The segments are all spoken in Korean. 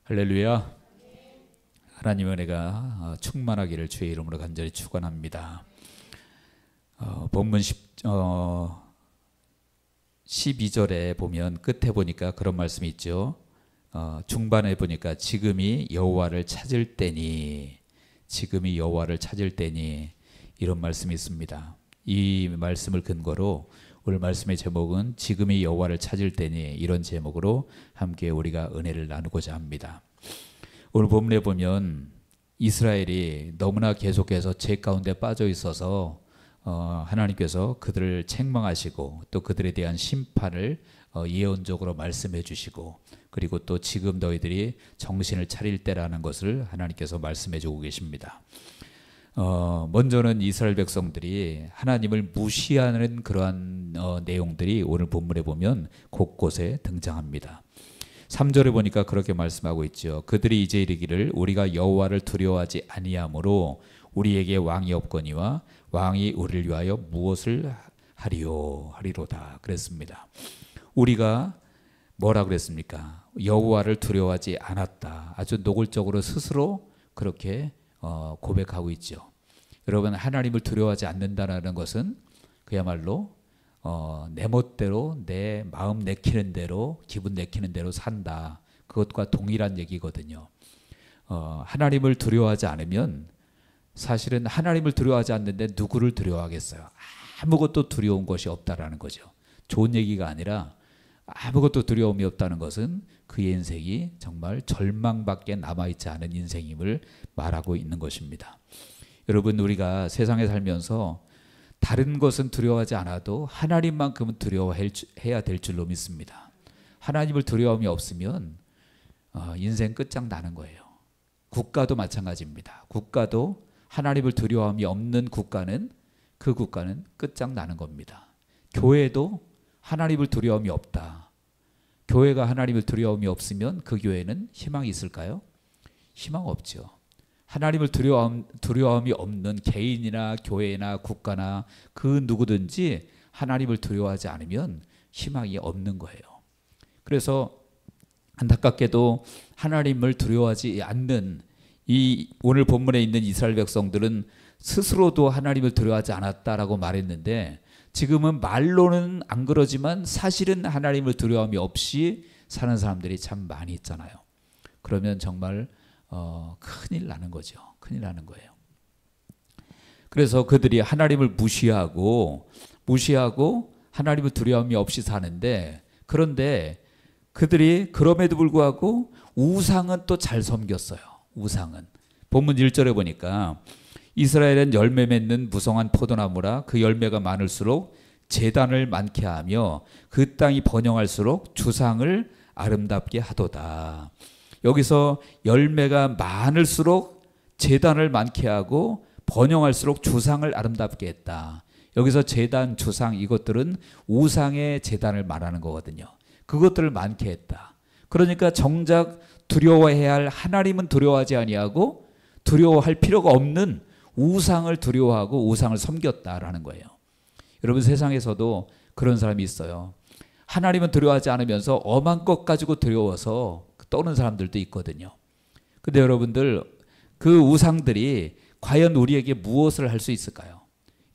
할렐루야. 하나님의 은혜가 충만하기를 주의 이름으로 간절히 축원합니다. 본문 12절에 보면 끝에 보니까 그런 말씀이 있죠. 중반에 보니까 지금이 여호와를 찾을 때니, 지금이 여호와를 찾을 때니, 이런 말씀이 있습니다. 이 말씀을 근거로 오늘 말씀의 제목은 지금이 여호와를 찾을 때니, 이런 제목으로 함께 우리가 은혜를 나누고자 합니다. 오늘 본문에 보면 이스라엘이 너무나 계속해서 죄 가운데 빠져 있어서 하나님께서 그들을 책망하시고 또 그들에 대한 심판을 예언적으로 말씀해 주시고, 그리고 또 지금 너희들이 정신을 차릴 때라는 것을 하나님께서 말씀해 주고 계십니다. 먼저는 이스라엘 백성들이 하나님을 무시하는 그러한 내용들이 오늘 본문에 보면 곳곳에 등장합니다. 3절에 보니까 그렇게 말씀하고 있죠. 그들이 이제 이르기를 우리가 여호와를 두려워하지 아니하므로 우리에게 왕이 없거니와 왕이 우리를 위하여 무엇을 하리로다 그랬습니다. 우리가 뭐라 그랬습니까? 여호와를 두려워하지 않았다. 아주 노골적으로 스스로 그렇게 고백하고 있죠. 여러분, 하나님을 두려워하지 않는다는 것은 그야말로 내 멋대로, 내 마음 내키는 대로, 기분 내키는 대로 산다. 그것과 동일한 얘기거든요. 하나님을 두려워하지 않으면, 사실은 하나님을 두려워하지 않는데 누구를 두려워하겠어요? 아무것도 두려운 것이 없다라는 거죠. 좋은 얘기가 아니라 아무것도 두려움이 없다는 것은 그의 인생이 정말 절망밖에 남아있지 않은 인생임을 말하고 있는 것입니다. 여러분, 우리가 세상에 살면서 다른 것은 두려워하지 않아도 하나님만큼은 두려워해야 될 줄로 믿습니다. 하나님을 두려움이 없으면 인생 끝장나는 거예요. 국가도 마찬가지입니다. 국가도 하나님을 두려움이 없는 국가는, 그 국가는 끝장나는 겁니다. 교회도 하나님을 두려움이 없다. 교회가 하나님을 두려움이 없으면 그 교회는 희망이 있을까요? 희망 없죠. 하나님을 두려움이 없는 개인이나 교회나 국가나 그 누구든지 하나님을 두려워하지 않으면 희망이 없는 거예요. 그래서 안타깝게도 하나님을 두려워하지 않는 이 오늘 본문에 있는 이스라엘 백성들은 스스로도 하나님을 두려워하지 않았다라고 말했는데, 지금은 말로는 안 그러지만 사실은 하나님을 두려움이 없이 사는 사람들이 참 많이 있잖아요. 그러면 정말 큰일 나는 거죠. 큰일 나는 거예요. 그래서 그들이 하나님을 무시하고 하나님을 두려움이 없이 사는데, 그런데 그들이 그럼에도 불구하고 우상은 또 잘 섬겼어요. 우상은 본문 1절에 보니까 이스라엘은 열매 맺는 무성한 포도나무라 그 열매가 많을수록 제단을 많게 하며 그 땅이 번영할수록 주상을 아름답게 하도다. 여기서 열매가 많을수록 제단을 많게 하고 번영할수록 주상을 아름답게 했다. 여기서 제단, 주상, 이것들은 우상의 제단을 말하는 거거든요. 그것들을 많게 했다. 그러니까 정작 두려워해야 할 하나님은 두려워하지 아니하고 두려워할 필요가 없는 우상을 두려워하고 우상을 섬겼다라는 거예요. 여러분, 세상에서도 그런 사람이 있어요. 하나님은 두려워하지 않으면서 엄한 것 가지고 두려워서 떠는 사람들도 있거든요. 근데 여러분들, 그 우상들이 과연 우리에게 무엇을 할 수 있을까요?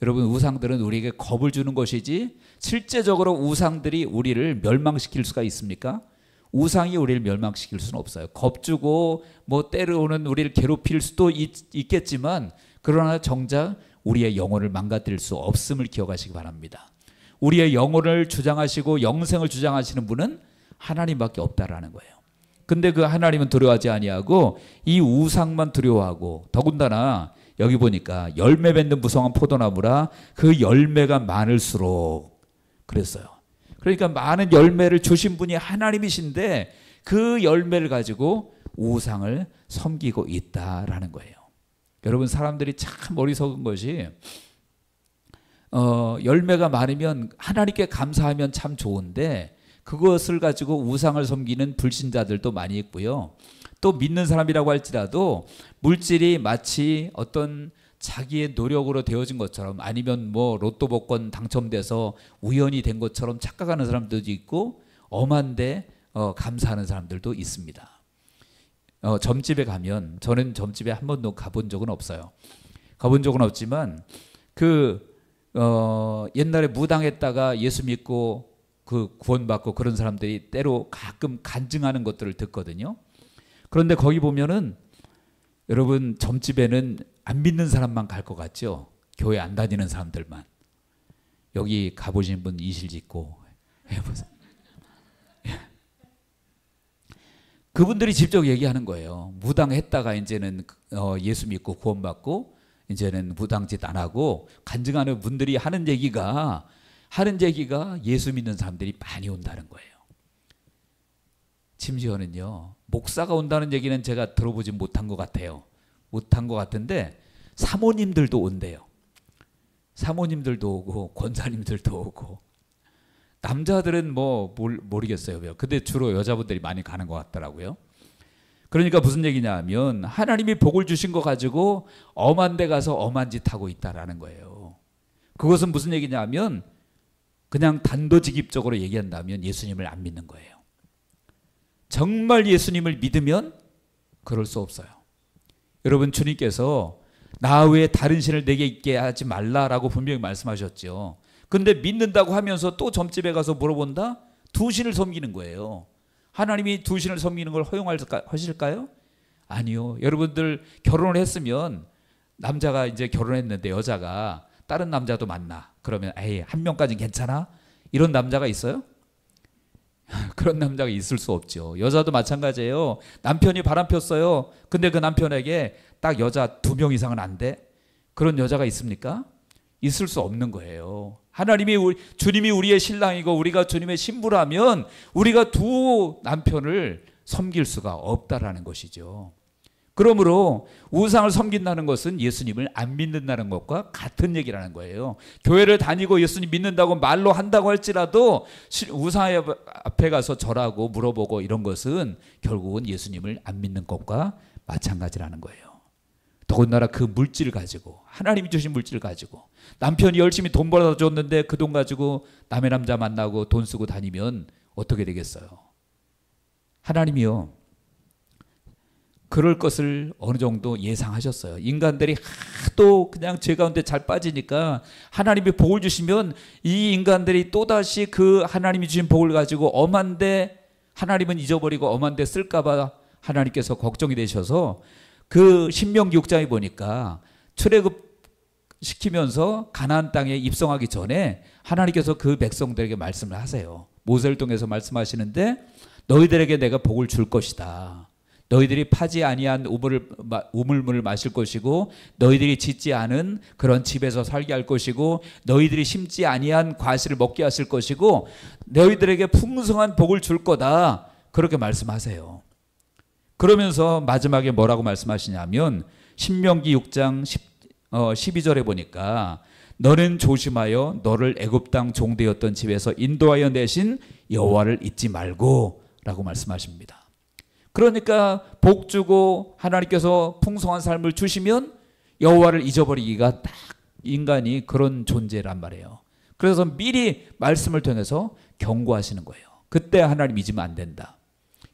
여러분, 우상들은 우리에게 겁을 주는 것이지 실제적으로 우상들이 우리를 멸망시킬 수가 있습니까? 우상이 우리를 멸망시킬 수는 없어요. 겁주고 때려오는 우리를 괴롭힐 수도 있겠지만, 그러나 정작 우리의 영혼을 망가뜨릴 수 없음을 기억하시기 바랍니다. 우리의 영혼을 주장하시고 영생을 주장하시는 분은 하나님밖에 없다라는 거예요. 근데 그 하나님은 두려워하지 아니하고 이 우상만 두려워하고, 더군다나 여기 보니까 열매 맺는 무성한 포도나무라 그 열매가 많을수록 그랬어요. 그러니까 많은 열매를 주신 분이 하나님이신데 그 열매를 가지고 우상을 섬기고 있다라는 거예요. 여러분, 사람들이 참 어리석은 것이 열매가 많으면 하나님께 감사하면 참 좋은데 그것을 가지고 우상을 섬기는 불신자들도 많이 있고요. 또 믿는 사람이라고 할지라도 물질이 마치 어떤 자기의 노력으로 되어진 것처럼, 아니면 로또 복권 당첨돼서 우연히 된 것처럼 착각하는 사람들도 있고, 엄한데 감사하는 사람들도 있습니다. 점집에 가면, 저는 점집에 한 번도 가본 적은 없어요. 가본 적은 없지만 옛날에 무당했다가 예수 믿고 그 구원받고 그런 사람들이 때로 가끔 간증하는 것들을 듣거든요. 그런데 거기 보면은 여러분, 점집에는 안 믿는 사람만 갈 것 같죠? 교회 안 다니는 사람들만. 여기 가보신 분 이실 짓고 해보세요. 그분들이 직접 얘기하는 거예요. 무당했다가 이제는 예수 믿고 구원받고 이제는 무당짓 안 하고 간증하는 분들이 하는 얘기가 예수 믿는 사람들이 많이 온다는 거예요. 심지어는요, 목사가 온다는 얘기는 제가 들어보지 못한 것 같아요. 못한 것 같은데 사모님들도 온대요. 사모님들도 오고 권사님들도 오고. 남자들은 뭐 모르겠어요. 근데 주로 여자분들이 많이 가는 것 같더라고요. 그러니까 무슨 얘기냐 하면 하나님이 복을 주신 거 가지고 엄한 데 가서 엄한 짓 하고 있다라는 거예요. 그것은 무슨 얘기냐 하면 그냥 단도직입적으로 얘기한다면 예수님을 안 믿는 거예요. 정말 예수님을 믿으면 그럴 수 없어요. 여러분, 주님께서 나 외에 다른 신을 내게 있게 하지 말라라고 분명히 말씀하셨죠. 근데 믿는다고 하면서 또 점집에 가서 물어본다? 두 신을 섬기는 거예요. 하나님이 두 신을 섬기는 걸 허용하실까요? 아니요. 여러분들 결혼을 했으면 남자가 이제 결혼했는데 여자가 다른 남자도 만나. 그러면 에이, 한 명까지는 괜찮아? 이런 남자가 있어요? 그런 남자가 있을 수 없죠. 여자도 마찬가지예요. 남편이 바람 폈어요. 근데 그 남편에게 딱 여자 2명 이상은 안 돼? 그런 여자가 있습니까? 있을 수 없는 거예요. 주님이 우리의 신랑이고 우리가 주님의 신부라면 우리가 두 남편을 섬길 수가 없다라는 것이죠. 그러므로 우상을 섬긴다는 것은 예수님을 안 믿는다는 것과 같은 얘기라는 거예요. 교회를 다니고 예수님 믿는다고 말로 한다고 할지라도 우상 앞에 가서 절하고 물어보고 이런 것은 결국은 예수님을 안 믿는 것과 마찬가지라는 거예요. 더군다나 그 물질을 가지고, 하나님이 주신 물질을 가지고, 남편이 열심히 돈 벌어다 줬는데 그 돈 가지고 남의 남자 만나고 돈 쓰고 다니면 어떻게 되겠어요? 하나님이요, 그럴 것을 어느 정도 예상하셨어요. 인간들이 하도 그냥 죄 가운데 잘 빠지니까 하나님이 복을 주시면 이 인간들이 또다시 그 하나님이 주신 복을 가지고 엄한데, 하나님은 잊어버리고 엄한데 쓸까봐 하나님께서 걱정이 되셔서 그 신명기 6장에 보니까 출애굽 시키면서 가나안 땅에 입성하기 전에 하나님께서 그 백성들에게 말씀을 하세요. 모세를 통해서 말씀하시는데 너희들에게 내가 복을 줄 것이다. 너희들이 파지 아니한 우물물을 마실 것이고 너희들이 짓지 않은 그런 집에서 살게 할 것이고 너희들이 심지 아니한 과실을 먹게 하실 것이고 너희들에게 풍성한 복을 줄 거다. 그렇게 말씀하세요. 그러면서 마지막에 뭐라고 말씀하시냐면 신명기 6장 12절에 보니까 너는 조심하여 너를 애굽 땅 종되었던 집에서 인도하여 내신 여호와를 잊지 말고 라고 말씀하십니다. 그러니까 복 주고 하나님께서 풍성한 삶을 주시면 여호와를 잊어버리기가 딱 인간이 그런 존재란 말이에요. 그래서 미리 말씀을 통해서 경고하시는 거예요. 그때 하나님 잊으면 안 된다.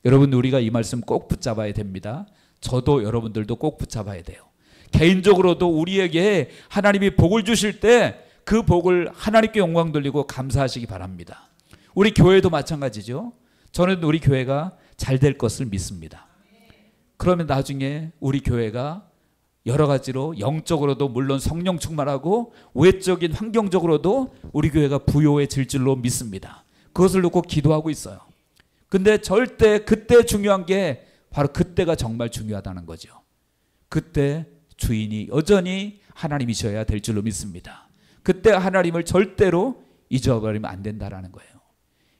여러분, 우리가 이 말씀 꼭 붙잡아야 됩니다. 저도 여러분들도 꼭 붙잡아야 돼요. 개인적으로도 우리에게 하나님이 복을 주실 때 그 복을 하나님께 영광 돌리고 감사하시기 바랍니다. 우리 교회도 마찬가지죠. 저는 우리 교회가 잘 될 것을 믿습니다. 그러면 나중에 우리 교회가 여러 가지로 영적으로도 물론 성령 충만하고 외적인 환경적으로도 우리 교회가 부요해질 줄로 믿습니다. 그것을 놓고 기도하고 있어요. 근데 절대 그때 중요한 게 바로 그때가 정말 중요하다는 거죠. 그때 주인이 여전히 하나님이셔야 될 줄로 믿습니다. 그때 하나님을 절대로 잊어버리면 안 된다라는 거예요.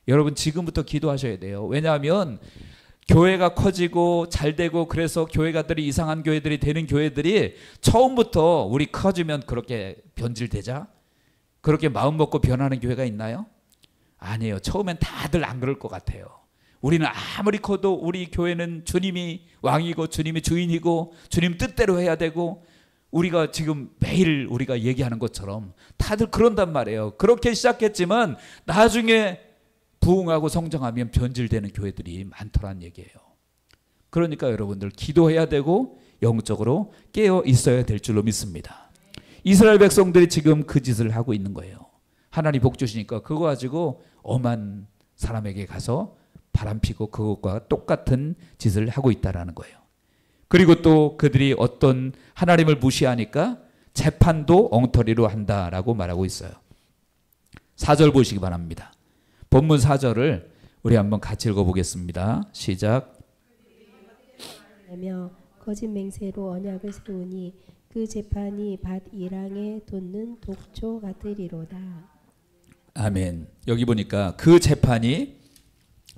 여러분, 지금부터 기도하셔야 돼요. 왜냐하면 교회가 커지고 잘 되고 그래서 교회가들이 이상한 교회들이 되는 교회들이 처음부터 우리 커지면 그렇게 변질되자? 그렇게 마음 먹고 변하는 교회가 있나요? 아니에요. 처음엔 다들 안 그럴 것 같아요. 우리는 아무리 커도 우리 교회는 주님이 왕이고 주님이 주인이고 주님 뜻대로 해야 되고 우리가 지금 매일 우리가 얘기하는 것처럼 다들 그런단 말이에요. 그렇게 시작했지만 나중에 부흥하고 성장하면 변질되는 교회들이 많더란 얘기예요. 그러니까 여러분들 기도해야 되고 영적으로 깨어 있어야 될 줄로 믿습니다. 이스라엘 백성들이 지금 그 짓을 하고 있는 거예요. 하나님 복 주시니까 그거 가지고 엄한 사람에게 가서 바람피고 그것과 똑같은 짓을 하고 있다라는 거예요. 그리고 또 그들이 어떤 하나님을 무시하니까 재판도 엉터리로 한다라고 말하고 있어요. 4절 보시기 바랍니다. 본문 4절을 우리 한번 같이 읽어보겠습니다. 시작. 하며 거짓 맹세로 언약을 세우니 그 재판이 밭 이랑에 돋는 독초 같으리로다. 아멘. 여기 보니까 그 재판이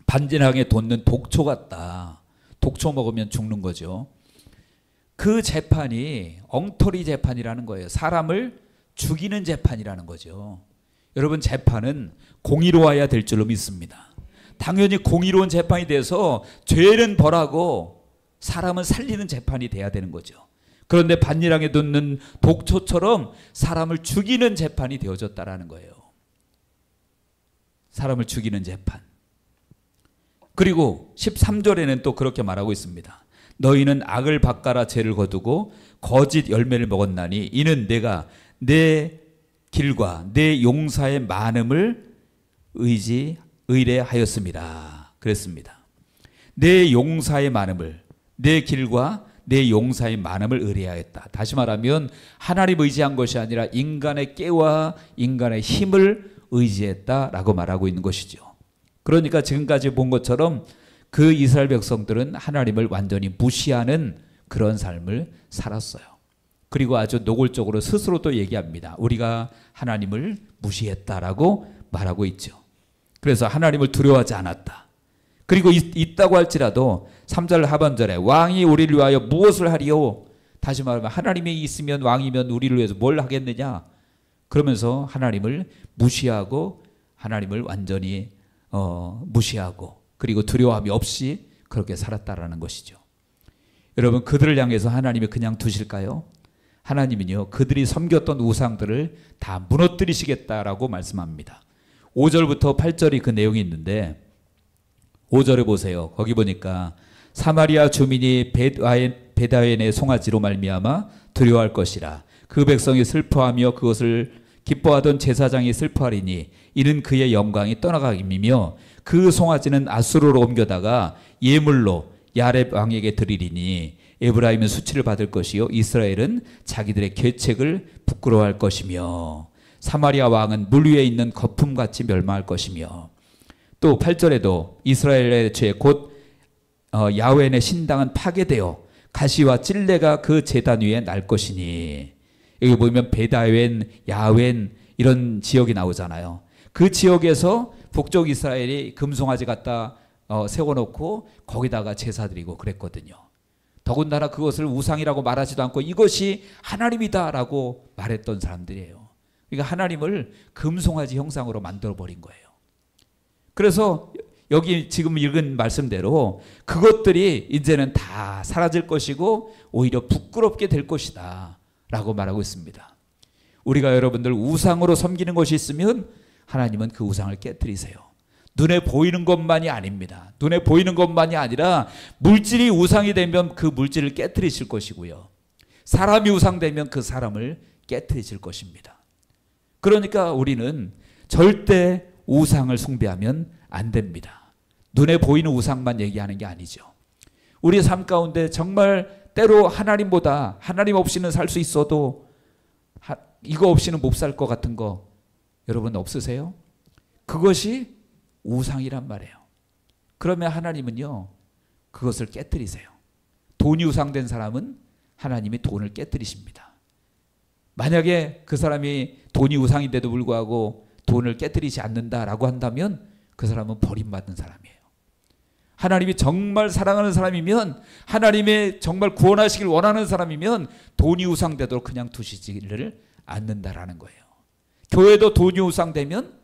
밭이랑에 돋는 독초 같다. 독초 먹으면 죽는 거죠. 그 재판이 엉터리 재판이라는 거예요. 사람을 죽이는 재판이라는 거죠. 여러분, 재판은 공의로워야 될 줄로 믿습니다. 당연히 공의로운 재판이 돼서 죄는 벌하고 사람은 살리는 재판이 돼야 되는 거죠. 그런데 밭이랑에 돋는 독초처럼 사람을 죽이는 재판이 되어졌다라는 거예요. 사람을 죽이는 재판. 그리고 13절에는 또 그렇게 말하고 있습니다. 너희는 악을 바꿔라 죄를 거두고 거짓 열매를 먹었나니 이는 내가 내 길과 내 용사의 많음을 의뢰하였습니다. 그랬습니다. 내 용사의 많음을, 내 길과 내 용사의 많음을 의뢰하였다. 다시 말하면 하나님 의지한 것이 아니라 인간의 깨와 인간의 힘을 의지했다라고 말하고 있는 것이죠. 그러니까 지금까지 본 것처럼 그 이스라엘 백성들은 하나님을 완전히 무시하는 그런 삶을 살았어요. 그리고 아주 노골적으로 스스로도 얘기합니다. 우리가 하나님을 무시했다라고 말하고 있죠. 그래서 하나님을 두려워하지 않았다. 그리고 있다고 할지라도 3절 하반절에 왕이 우리를 위하여 무엇을 하리요? 다시 말하면 하나님이 있으면 왕이면 우리를 위해서 뭘 하겠느냐? 그러면서 하나님을 무시하고 하나님을 완전히 무시하고 그리고 두려움이 없이 그렇게 살았다라는 것이죠. 여러분, 그들을 향해서 하나님이 그냥 두실까요? 하나님은요, 그들이 섬겼던 우상들을 다 무너뜨리시겠다라고 말씀합니다. 5절부터 8절이 그 내용이 있는데 5절에 보세요. 거기 보니까 사마리아 주민이 벳아웬의 송아지로 말미암아 두려워할 것이라. 그 백성이 슬퍼하며 그것을 기뻐하던 제사장이 슬퍼하리니 이는 그의 영광이 떠나가림이며 그 송아지는 아수르로 옮겨다가 예물로 야렙 왕에게 드리리니 에브라임은 수치를 받을 것이요 이스라엘은 자기들의 계책을 부끄러워할 것이며 사마리아 왕은 물 위에 있는 거품같이 멸망할 것이며 또 8절에도 이스라엘의 죄 곧 야훼의 신당은 파괴되어 가시와 찔레가 그 제단 위에 날 것이니 여기 보면 베다웬, 야웬 이런 지역이 나오잖아요. 그 지역에서 북쪽 이스라엘이 금송아지 갖다 세워놓고 거기다가 제사 드리고 그랬거든요. 더군다나 그것을 우상이라고 말하지도 않고 이것이 하나님이다라고 말했던 사람들이에요. 그러니까 하나님을 금송아지 형상으로 만들어버린 거예요. 그래서 여기 지금 읽은 말씀대로 그것들이 이제는 다 사라질 것이고 오히려 부끄럽게 될 것이다 라고 말하고 있습니다. 우리가 여러분들 우상으로 섬기는 것이 있으면 하나님은 그 우상을 깨트리세요. 눈에 보이는 것만이 아닙니다. 눈에 보이는 것만이 아니라 물질이 우상이 되면 그 물질을 깨트리실 것이고요. 사람이 우상되면 그 사람을 깨트리실 것입니다. 그러니까 우리는 절대 우상을 숭배하면 안 됩니다. 눈에 보이는 우상만 얘기하는 게 아니죠. 우리 삶 가운데 정말 때로 하나님보다 하나님 없이는 살 수 있어도 이거 없이는 못 살 것 같은 거 여러분 없으세요? 그것이 우상이란 말이에요. 그러면 하나님은요 그것을 깨뜨리세요. 돈이 우상된 사람은 하나님이 돈을 깨뜨리십니다. 만약에 그 사람이 돈이 우상인데도 불구하고 돈을 깨뜨리지 않는다라고 한다면 그 사람은 버림받는 사람이에요. 하나님이 정말 사랑하는 사람이면 하나님의 정말 구원하시길 원하는 사람이면 돈이 우상되도록 그냥 두시지를 않는다라는 거예요. 교회도 돈이 우상되면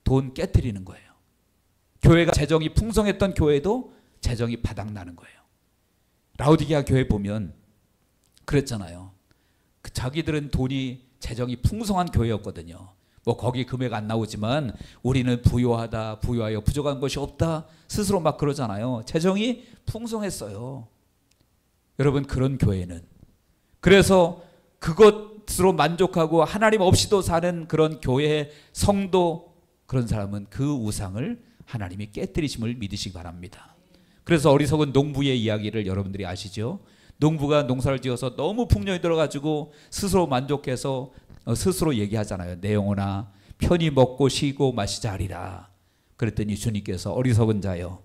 돈 깨뜨리는 거예요. 교회가 재정이 풍성했던 교회도 재정이 바닥나는 거예요. 라오디게아 교회 보면 그랬잖아요. 자기들은 돈이 재정이 풍성한 교회였거든요. 뭐 거기 금액 안 나오지만 우리는 부유하다, 부유하여 부족한 것이 없다 스스로 막 그러잖아요. 재정이 풍성했어요. 여러분 그런 교회는 그래서 그것으로 만족하고 하나님 없이도 사는 그런 교회 성도 그런 사람은 그 우상을 하나님이 깨뜨리심을 믿으시기 바랍니다. 그래서 어리석은 농부의 이야기를 여러분들이 아시죠? 농부가 농사를 지어서 너무 풍년이 들어가지고 스스로 만족해서 스스로 얘기하잖아요. 내 영혼아 편히 먹고 쉬고 마시자 하리라. 그랬더니 주님께서 어리석은 자여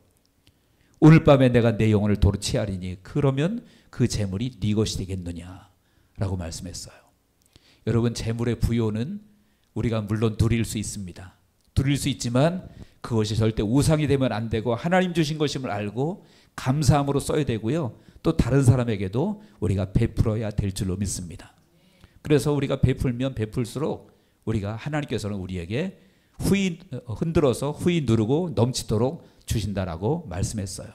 오늘 밤에 내가 내 영혼을 도로 취하리니 그러면 그 재물이 네 것이 되겠느냐 라고 말씀했어요. 여러분 재물의 부요는 우리가 물론 누릴 수 있습니다. 누릴 수 있지만 그것이 절대 우상이 되면 안 되고 하나님 주신 것임을 알고 감사함으로 써야 되고요. 또 다른 사람에게도 우리가 베풀어야 될 줄로 믿습니다. 그래서 우리가 베풀면 베풀수록 우리가 하나님께서는 우리에게 흔들어서 후히 누르고 넘치도록 주신다라고 말씀했어요.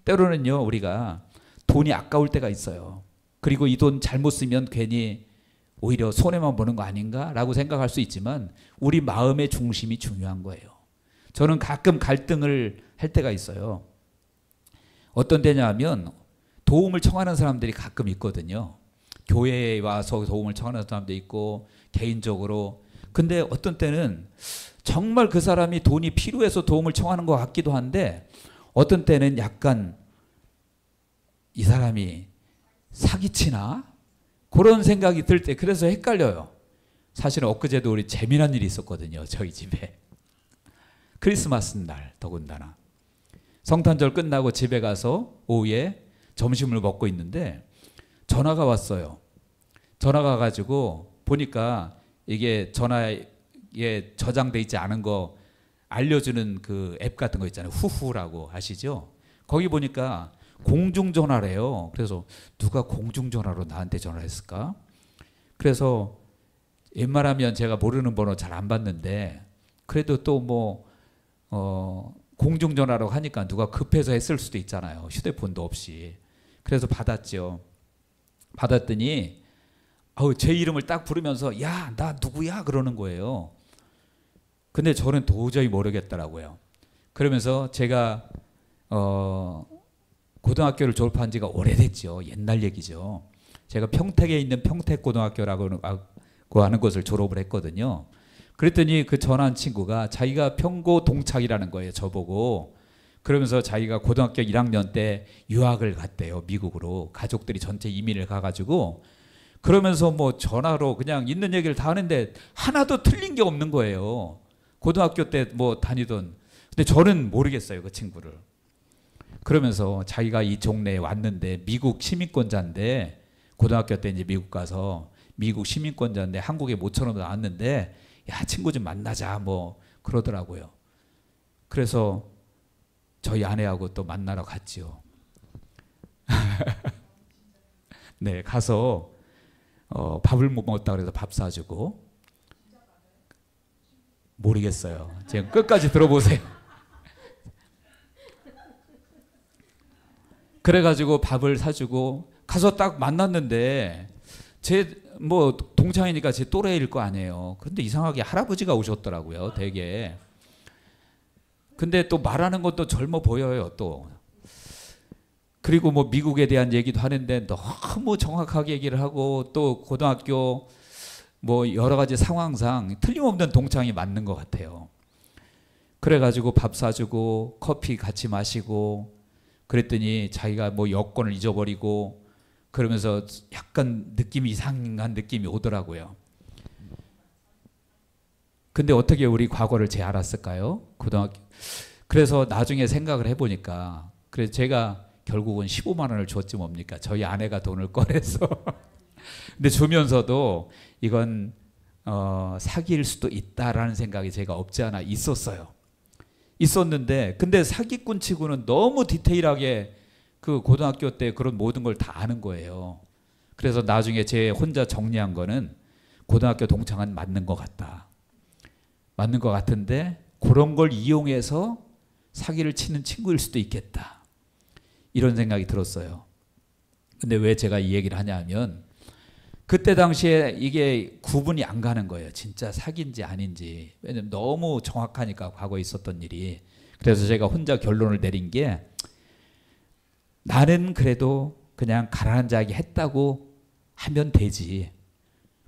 때로는요 우리가 돈이 아까울 때가 있어요. 그리고 이 돈 잘못 쓰면 괜히 오히려 손해만 보는 거 아닌가 라고 생각할 수 있지만 우리 마음의 중심이 중요한 거예요. 저는 가끔 갈등을 할 때가 있어요. 어떤 때냐 하면 도움을 청하는 사람들이 가끔 있거든요. 교회에 와서 도움을 청하는 사람도 있고 개인적으로. 근데 어떤 때는 정말 그 사람이 돈이 필요해서 도움을 청하는 것 같기도 한데 어떤 때는 약간 이 사람이 사기치나? 그런 생각이 들 때 그래서 헷갈려요. 사실은 엊그제도 우리 재미난 일이 있었거든요. 저희 집에. 크리스마스 날 더군다나. 성탄절 끝나고 집에 가서 오후에 점심을 먹고 있는데 전화가 왔어요. 전화가 가지고 보니까 이게 전화에 저장돼 있지 않은 거 알려주는 그 앱 같은 거 있잖아요. 후후라고 아시죠? 거기 보니까 공중전화래요. 그래서 누가 공중전화로 나한테 전화를 했을까? 그래서 웬만하면 제가 모르는 번호 잘 안 받는데 그래도 또 뭐 공중전화로 하니까 누가 급해서 했을 수도 있잖아요. 휴대폰도 없이. 그래서 받았죠. 받았더니 제 이름을 딱 부르면서 야, 나 누구야? 그러는 거예요. 근데 저는 도저히 모르겠더라고요. 그러면서 제가 고등학교를 졸업한 지가 오래됐죠. 옛날 얘기죠. 제가 평택에 있는 평택고등학교라고 하는 곳을 졸업을 했거든요. 그랬더니 그 전화한 친구가 자기가 평고 동창이라는 거예요. 저보고. 그러면서 자기가 고등학교 1학년 때 유학을 갔대요. 미국으로. 가족들이 전체 이민을 가가지고. 그러면서 뭐 전화로 그냥 있는 얘기를 다 하는데 하나도 틀린 게 없는 거예요. 고등학교 때 뭐 다니던. 근데 저는 모르겠어요. 그 친구를. 그러면서 자기가 이 종래에 왔는데 미국 시민권자인데 고등학교 때 이제 미국 가서 미국 시민권자인데 한국에 모처럼 나왔는데 야 친구 좀 만나자 뭐 그러더라고요. 그래서 저희 아내하고 또 만나러 갔지요. 네 가서 밥을 못 먹었다 그래서 밥 사주고 모르겠어요. 지금 끝까지 들어보세요. 그래가지고 밥을 사주고 가서 딱 만났는데 제 뭐 동창이니까 제 또래일 거 아니에요. 그런데 이상하게 할아버지가 오셨더라고요. 되게. 근데 또 말하는 것도 젊어 보여요. 또. 그리고 뭐 미국에 대한 얘기도 하는데 너무 정확하게 얘기를 하고 또 고등학교 뭐 여러 가지 상황상 틀림없는 동창이 맞는 것 같아요. 그래가지고 밥 사주고 커피 같이 마시고 그랬더니 자기가 뭐 여권을 잊어버리고 그러면서 약간 느낌이 이상한 느낌이 오더라고요. 근데 어떻게 우리 과거를 제 알았을까요? 고등학교. 그래서 나중에 생각을 해보니까 그래서 제가 결국은 15만 원을 줬지 뭡니까? 저희 아내가 돈을 꺼내서. 근데 주면서도 이건 사기일 수도 있다라는 생각이 제가 없지 않아 있었어요. 있었는데 근데 사기꾼 치고는 너무 디테일하게 그 고등학교 때 그런 모든 걸 다 아는 거예요. 그래서 나중에 제 혼자 정리한 거는 고등학교 동창은 맞는 것 같다. 맞는 것 같은데 그런 걸 이용해서 사기를 치는 친구일 수도 있겠다. 이런 생각이 들었어요. 근데 왜 제가 이 얘기를 하냐 하면 그때 당시에 이게 구분이 안 가는 거예요. 진짜 사기인지 아닌지. 왜냐면 너무 정확하니까 과거에 있었던 일이. 그래서 제가 혼자 결론을 내린 게 나는 그래도 그냥 가라앉아게 했다고 하면 되지.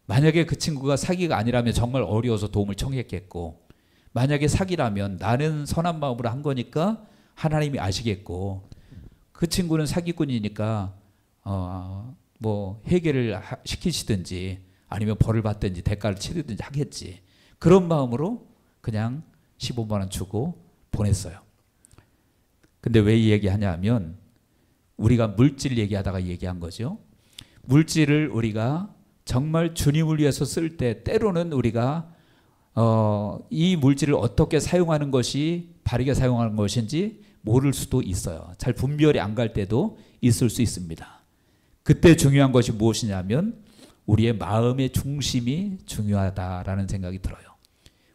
만약에 그 친구가 사기가 아니라면 정말 어려워서 도움을 청했겠고, 만약에 사기라면 나는 선한 마음으로 한 거니까 하나님이 아시겠고, 그 친구는 사기꾼이니까 뭐 해결을 시키시든지 아니면 벌을 받든지 대가를 치르든지 하겠지. 그런 마음으로 그냥 15만 원 주고 보냈어요. 근데 왜 이 얘기하냐 하면 우리가 물질 얘기하다가 얘기한 거죠. 물질을 우리가 정말 주님을 위해서 쓸 때 때로는 우리가 이 물질을 어떻게 사용하는 것이 바르게 사용하는 것인지 모를 수도 있어요. 잘 분별이 안 갈 때도 있을 수 있습니다. 그때 중요한 것이 무엇이냐면 우리의 마음의 중심이 중요하다라는 생각이 들어요.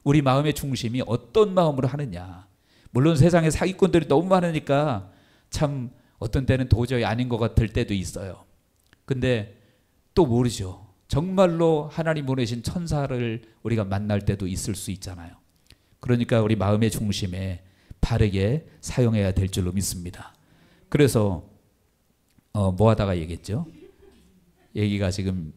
우리 마음의 중심이 어떤 마음으로 하느냐. 물론 세상에 사기꾼들이 너무 많으니까 참 어떤 때는 도저히 아닌 것 같을 때도 있어요. 근데 또 모르죠. 정말로 하나님 보내신 천사를 우리가 만날 때도 있을 수 있잖아요. 그러니까 우리 마음의 중심에 바르게 사용해야 될 줄로 믿습니다. 그래서 뭐 하다가 얘기했죠? 얘기가 지금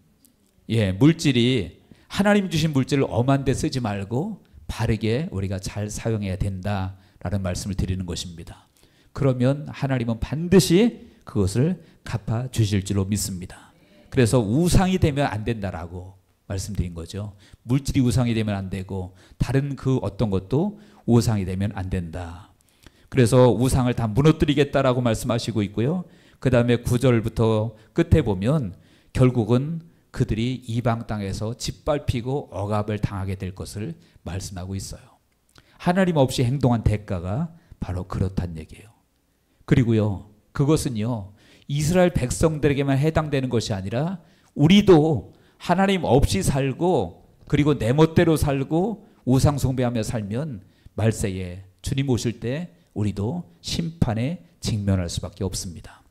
물질이 하나님 주신 물질을 엄한 데 쓰지 말고 바르게 우리가 잘 사용해야 된다라는 말씀을 드리는 것입니다. 그러면 하나님은 반드시 그것을 갚아 주실 줄로 믿습니다. 그래서 우상이 되면 안 된다라고 말씀드린 거죠. 물질이 우상이 되면 안 되고 다른 그 어떤 것도 우상이 되면 안 된다. 그래서 우상을 다 무너뜨리겠다라고 말씀하시고 있고요. 그 다음에 9절부터 끝에 보면 결국은 그들이 이방 땅에서 짓밟히고 억압을 당하게 될 것을 말씀하고 있어요. 하나님 없이 행동한 대가가 바로 그렇단 얘기예요. 그리고요, 그것은요, 이스라엘 백성들에게만 해당되는 것이 아니라 우리도 하나님 없이 살고 그리고 내 멋대로 살고 우상 숭배하며 살면 말세에 주님 오실 때 우리도 심판에 직면할 수밖에 없습니다.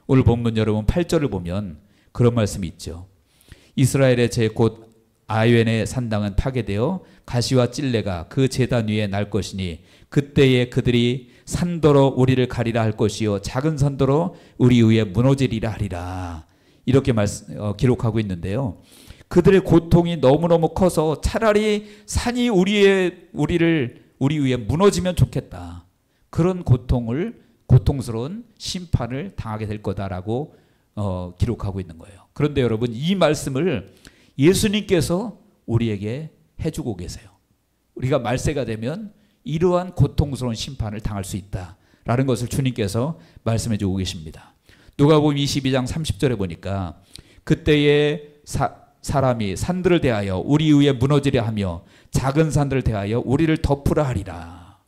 오늘 본문 여러분 8절을 보면 그런 말씀이 있죠. 이스라엘의 제 곧 아웬의 산당은 파괴되어 가시와 찔레가 그 제단 위에 날 것이니 그때에 그들이 산더러 우리를 가리라 할 것이요 작은 산더러 우리 위에 무너지리라 하리라. 이렇게 기록하고 있는데요. 그들의 고통이 너무너무 커서 차라리 산이 우리 위에 무너지면 좋겠다. 그런 고통스러운 심판을 당하게 될 거다라고 기록하고 있는 거예요. 그런데 여러분, 이 말씀을 예수님께서 우리에게 해주고 계세요. 우리가 말세가 되면 이러한 고통스러운 심판을 당할 수 있다라는 것을 주님께서 말씀해 주고 계십니다. 누가복음 22장 30절에 보니까 그때에 사람이 산들을 대하여 우리 위에 무너지려 하며 작은 산들을 대하여 우리를 덮으라 하리라.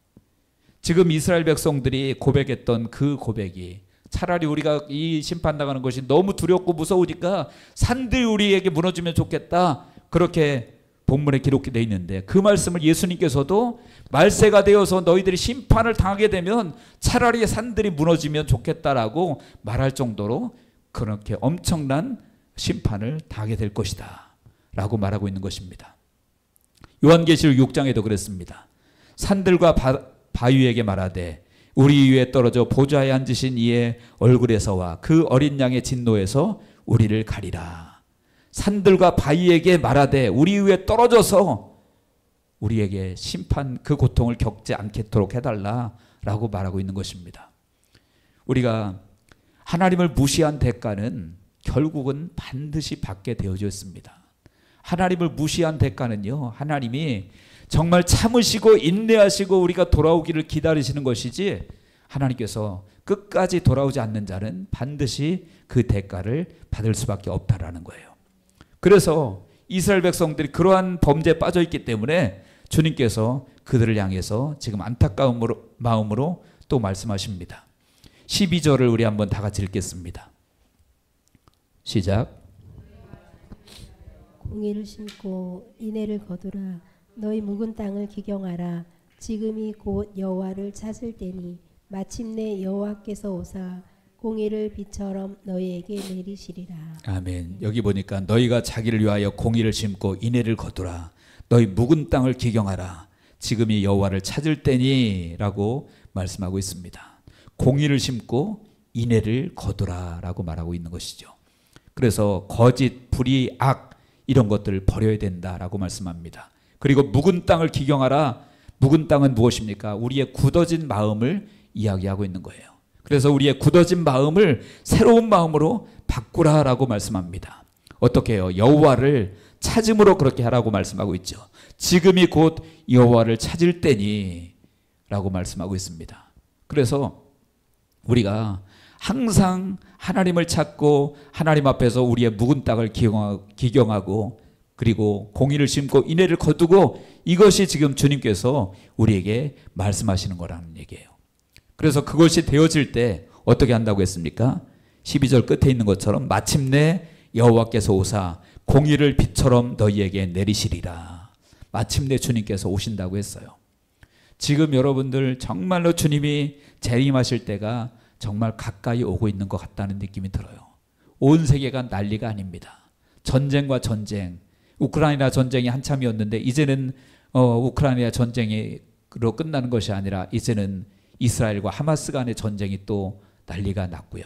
지금 이스라엘 백성들이 고백했던 그 고백이 차라리 우리가 이 심판당하는 것이 너무 두렵고 무서우니까 산들이 우리에게 무너지면 좋겠다. 그렇게 본문에 기록이 되어 있는데 그 말씀을 예수님께서도 말세가 되어서 너희들이 심판을 당하게 되면 차라리 산들이 무너지면 좋겠다라고 말할 정도로 그렇게 엄청난 심판을 당하게 될 것이다 라고 말하고 있는 것입니다. 요한계시록 6장에도 그랬습니다. 산들과 바위에게 말하되 우리 위에 떨어져 보좌에 앉으신 이의 얼굴에서와 그 어린 양의 진노에서 우리를 가리라. 산들과 바위에게 말하되 우리 위에 떨어져서 우리에게 심판 그 고통을 겪지 않도록 해달라라고 말하고 있는 것입니다. 우리가 하나님을 무시한 대가는 결국은 반드시 받게 되어져 있습니다. 하나님을 무시한 대가는요, 하나님이 정말 참으시고 인내하시고 우리가 돌아오기를 기다리시는 것이지 하나님께서 끝까지 돌아오지 않는 자는 반드시 그 대가를 받을 수밖에 없다라는 거예요. 그래서 이스라엘 백성들이 그러한 범죄에 빠져 있기 때문에 주님께서 그들을 향해서 지금 안타까운 마음으로 또 말씀하십니다. 12절을 우리 한번 다 같이 읽겠습니다. 시작. 공의를 심고 인애를 거두라. 너희 묵은 땅을 기경하라. 지금이 곧 여호와를 찾을 때니 마침내 여호와께서 오사 공의를 비처럼 너희에게 내리시리라. 아멘. 여기 보니까 너희가 자기를 위하여 공의를 심고 인애를 거두라. 너희 묵은 땅을 기경하라. 지금이 여호와를 찾을 때니 라고 말씀하고 있습니다. 공의를 심고 인애를 거두라라고 말하고 있는 것이죠. 그래서 거짓, 불의, 악 이런 것들을 버려야 된다라고 말씀합니다. 그리고 묵은 땅을 기경하라. 묵은 땅은 무엇입니까? 우리의 굳어진 마음을 이야기하고 있는 거예요. 그래서 우리의 굳어진 마음을 새로운 마음으로 바꾸라라고 말씀합니다. 어떻게 해요? 여호와를 찾음으로 그렇게 하라고 말씀하고 있죠. 지금이 곧 여호와를 찾을 때니 라고 말씀하고 있습니다. 그래서 우리가 항상 하나님을 찾고 하나님 앞에서 우리의 묵은 땅을 기경하고 그리고 공의를 심고 인애를 거두고 이것이 지금 주님께서 우리에게 말씀하시는 거라는 얘기예요. 그래서 그것이 되어질 때 어떻게 한다고 했습니까? 12절 끝에 있는 것처럼 마침내 여호와께서 오사 공의를 빛처럼 너희에게 내리시리라. 마침내 주님께서 오신다고 했어요. 지금 여러분들 정말로 주님이 재림하실 때가 정말 가까이 오고 있는 것 같다는 느낌이 들어요. 온 세계가 난리가 아닙니다. 전쟁과 전쟁, 우크라이나 전쟁이 한참이었는데 이제는 우크라이나 전쟁으로 끝나는 것이 아니라 이제는 이스라엘과 하마스 간의 전쟁이 또 난리가 났고요.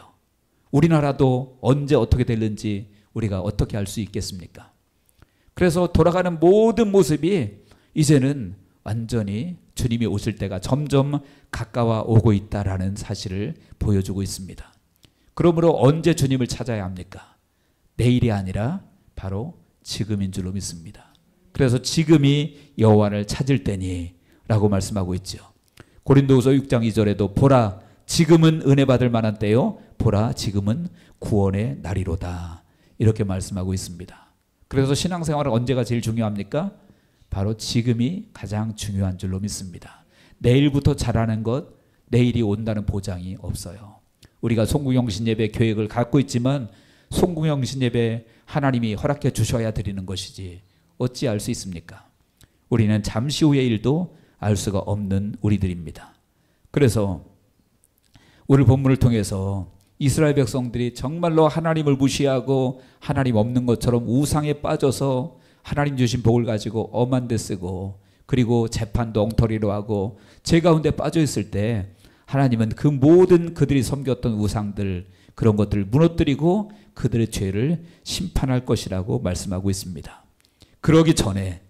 우리나라도 언제 어떻게 될는지 우리가 어떻게 알 수 있겠습니까? 그래서 돌아가는 모든 모습이 이제는 완전히 주님이 오실 때가 점점 가까워 오고 있다라는 사실을 보여주고 있습니다. 그러므로 언제 주님을 찾아야 합니까? 내일이 아니라 바로 지금인 줄로 믿습니다. 그래서 지금이 여호와를 찾을 때니 라고 말씀하고 있죠. 고린도후서 6장 2절에도 보라 지금은 은혜 받을 만한 때요 보라 지금은 구원의 날이로다 이렇게 말씀하고 있습니다. 그래서 신앙생활은 언제가 제일 중요합니까? 바로 지금이 가장 중요한 줄로 믿습니다. 내일부터 잘하는 것 내일이 온다는 보장이 없어요. 우리가 송구영신 예배 계획을 갖고 있지만 송구영신 예배 하나님이 허락해 주셔야 드리는 것이지 어찌 알 수 있습니까? 우리는 잠시 후의 일도 알 수가 없는 우리들입니다. 그래서 오늘 본문을 통해서 이스라엘 백성들이 정말로 하나님을 무시하고 하나님 없는 것처럼 우상에 빠져서 하나님 주신 복을 가지고 엄한 데 쓰고 그리고 재판도 엉터리로 하고 죄 가운데 빠져 있을 때 하나님은 그 모든 그들이 섬겼던 우상들 그런 것들을 무너뜨리고 그들의 죄를 심판할 것이라고 말씀하고 있습니다. 그러기 전에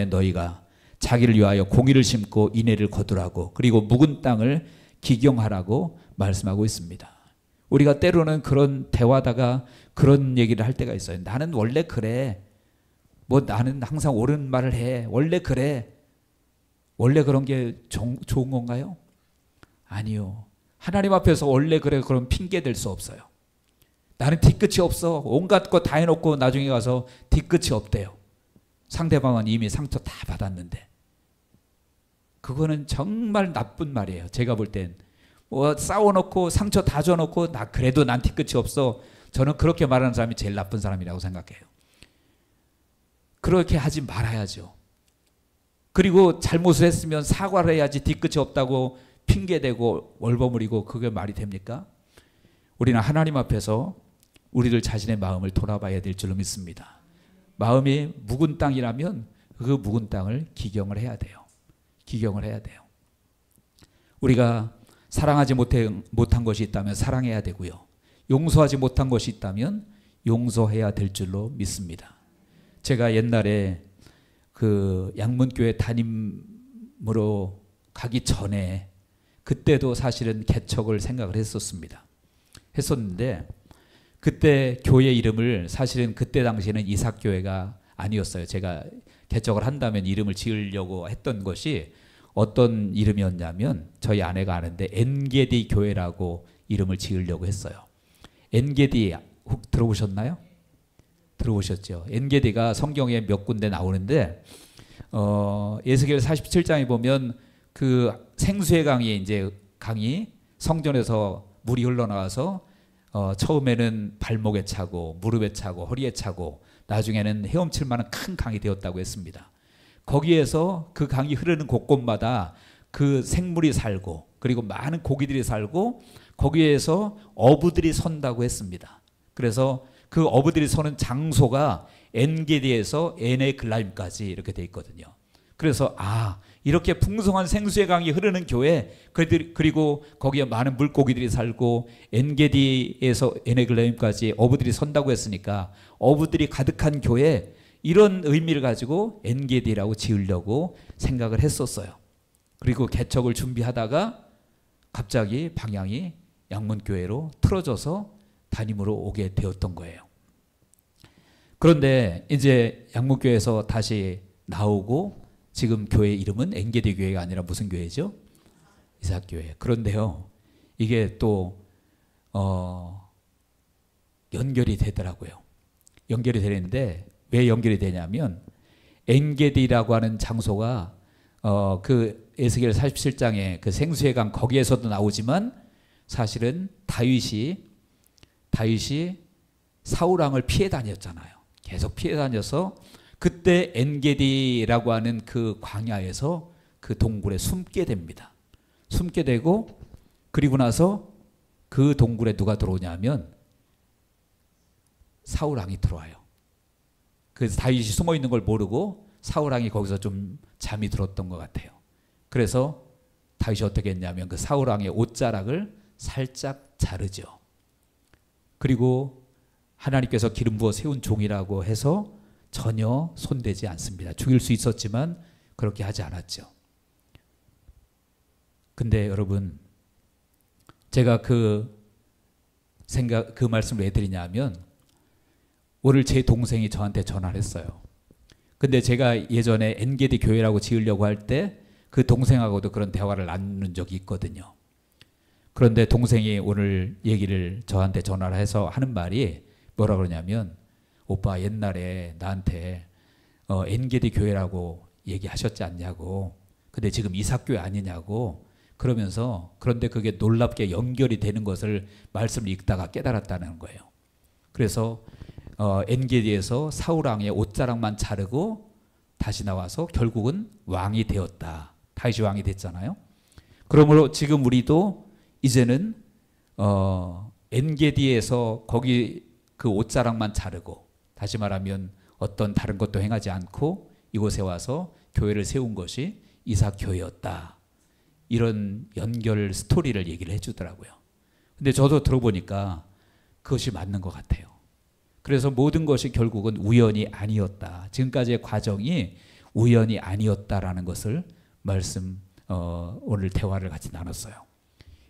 너희가 자기를 위하여 공의를 심고 인애를 거두라고 그리고 묵은 땅을 기경하라고 말씀하고 있습니다. 우리가 때로는 그런 대화다가 그런 얘기를 할 때가 있어요. 나는 원래 그래. 나는 항상 옳은 말을 해. 원래 그래. 원래 그런 게 좋은 건가요? 아니요. 하나님 앞에서 원래 그래 그런 핑계 댈 수 없어요. 나는 뒤끝이 없어. 온갖 거 다 해놓고 나중에 가서 뒤끝이 없대요. 상대방은 이미 상처 다 받았는데. 그거는 정말 나쁜 말이에요. 제가 볼 땐 싸워놓고 상처 다 줘놓고 나 그래도 난 뒤끝이 없어. 저는 그렇게 말하는 사람이 제일 나쁜 사람이라고 생각해요. 그렇게 하지 말아야죠. 그리고 잘못을 했으면 사과를 해야지 뒤끝이 없다고 핑계대고 얼버무리고 그게 말이 됩니까? 우리는 하나님 앞에서 우리들 자신의 마음을 돌아봐야 될 줄로 믿습니다. 마음이 묵은 땅이라면 그 묵은 땅을 기경을 해야 돼요. 기경을 해야 돼요. 우리가 사랑하지 못한 것이 있다면 사랑해야 되고요. 용서하지 못한 것이 있다면 용서해야 될 줄로 믿습니다. 제가 옛날에 그 양문교회 담임으로 가기 전에 그때도 사실은 개척을 생각을 했었는데 그때 교회 이름을 사실은 그때 당시에는 이삭교회가 아니었어요. 제가 개척을 한다면 이름을 지으려고 했던 것이 어떤 이름이었냐면 저희 아내가 아는데 엔게디 교회라고 이름을 지으려고 했어요. 엔게디 혹 들어보셨나요? 들어보셨죠? 엔게디가 성경에 몇 군데 나오는데 에스겔 47장에 보면 그 생수의 강이 성전에서 물이 흘러나와서 처음에는 발목에 차고 무릎에 차고 허리에 차고 나중에는 헤엄칠 만한 큰 강이 되었다고 했습니다. 거기에서 그 강이 흐르는 곳곳마다 그 생물이 살고 그리고 많은 고기들이 살고 거기에서 어부들이 선다고 했습니다. 그래서 그 어부들이 서는 장소가 엔게디에서 에네글라임까지 이렇게 돼 있거든요. 그래서 이렇게 풍성한 생수의 강이 흐르는 교회, 그리고 거기에 많은 물고기들이 살고 엔게디에서 에네글레임까지 어부들이 선다고 했으니까 어부들이 가득한 교회, 이런 의미를 가지고 엔게디라고 지으려고 생각을 했었어요. 그리고 개척을 준비하다가 갑자기 방향이 양문교회로 틀어져서 담임으로 오게 되었던 거예요. 그런데 이제 양문교회에서 다시 나오고 지금 교회 이름은 엔게디 교회가 아니라 무슨 교회죠? 이삭교회. 그런데요, 이게 또 연결이 되더라고요. 연결이 되는데 왜 연결이 되냐면 엔게디라고 하는 장소가 그 에스겔 47장의 그 생수의 강 거기에서도 나오지만 사실은 다윗이 사울 왕을 피해 다녔잖아요. 계속 피해 다녀서 그때 엔게디라고 하는 그 광야에서 그 동굴에 숨게 됩니다. 숨게 되고, 그리고 나서 그 동굴에 누가 들어오냐면 사울 왕이 들어와요. 그래서 다윗이 숨어 있는 걸 모르고 사울 왕이 거기서 좀 잠이 들었던 것 같아요. 그래서 다윗이 어떻게 했냐면 그 사울 왕의 옷자락을 살짝 자르죠. 그리고 하나님께서 기름 부어 세운 종이라고 해서 전혀 손대지 않습니다. 죽일 수 있었지만 그렇게 하지 않았죠. 근데 여러분, 제가 그 말씀을 왜 드리냐면 오늘 제 동생이 저한테 전화를 했어요. 근데 제가 예전에 엔게디 교회라고 지으려고 할 때 그 동생하고도 그런 대화를 나눈 적이 있거든요. 그런데 동생이 오늘 얘기를 저한테 전화를 해서 하는 말이 뭐라 그러냐면, 오빠 옛날에 나한테 엔게디 교회라고 얘기하셨지 않냐고, 근데 지금 이삭교회 아니냐고 그러면서, 그런데 그게 놀랍게 연결이 되는 것을 말씀을 읽다가 깨달았다는 거예요. 그래서 엔게디에서 사울 왕의 옷자락만 자르고 다시 나와서 결국은 왕이 되었다. 다윗이 왕이 됐잖아요. 그러므로 지금 우리도 이제는 엔게디에서 거기 그 옷자락만 자르고, 다시 말하면 어떤 다른 것도 행하지 않고 이곳에 와서 교회를 세운 것이 이삭교회였다. 이런 연결 스토리를 얘기를 해주더라고요. 근데 저도 들어보니까 그것이 맞는 것 같아요. 그래서 모든 것이 결국은 우연이 아니었다. 지금까지의 과정이 우연이 아니었다라는 것을 오늘 대화를 같이 나눴어요.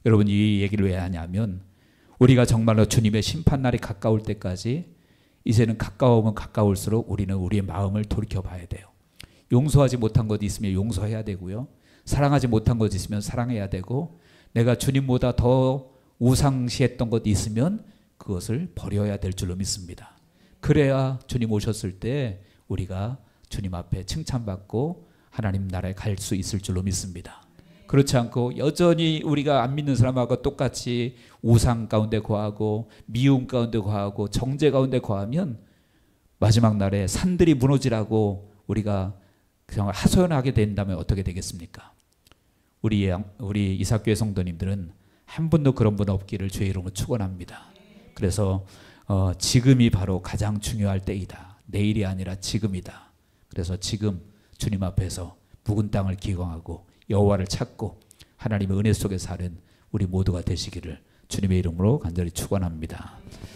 여러분, 이 얘기를 왜 하냐면 우리가 정말로 주님의 심판날이 가까울 때까지 이제는 가까우면 가까울수록 우리는 우리의 마음을 돌이켜봐야 돼요. 용서하지 못한 것 있으면 용서해야 되고요. 사랑하지 못한 것 있으면 사랑해야 되고, 내가 주님보다 더 우상시했던 것 있으면 그것을 버려야 될 줄로 믿습니다. 그래야 주님 오셨을 때 우리가 주님 앞에 칭찬받고 하나님 나라에 갈 수 있을 줄로 믿습니다. 그렇지 않고 여전히 우리가 안 믿는 사람하고 똑같이 우상 가운데 거하고 미움 가운데 거하고 정죄 가운데 거하면 마지막 날에 산들이 무너지라고 우리가 정말 하소연하게 된다면 어떻게 되겠습니까? 우리 이삭교회 성도님들은 한 분도 그런 분 없기를 주의 이름으로 축원합니다. 그래서 지금이 바로 가장 중요할 때이다. 내일이 아니라 지금이다. 그래서 지금 주님 앞에서 묵은 땅을 기광하고 여호와를 찾고 하나님의 은혜 속에 사는 우리 모두가 되시기를 주님의 이름으로 간절히 축원합니다.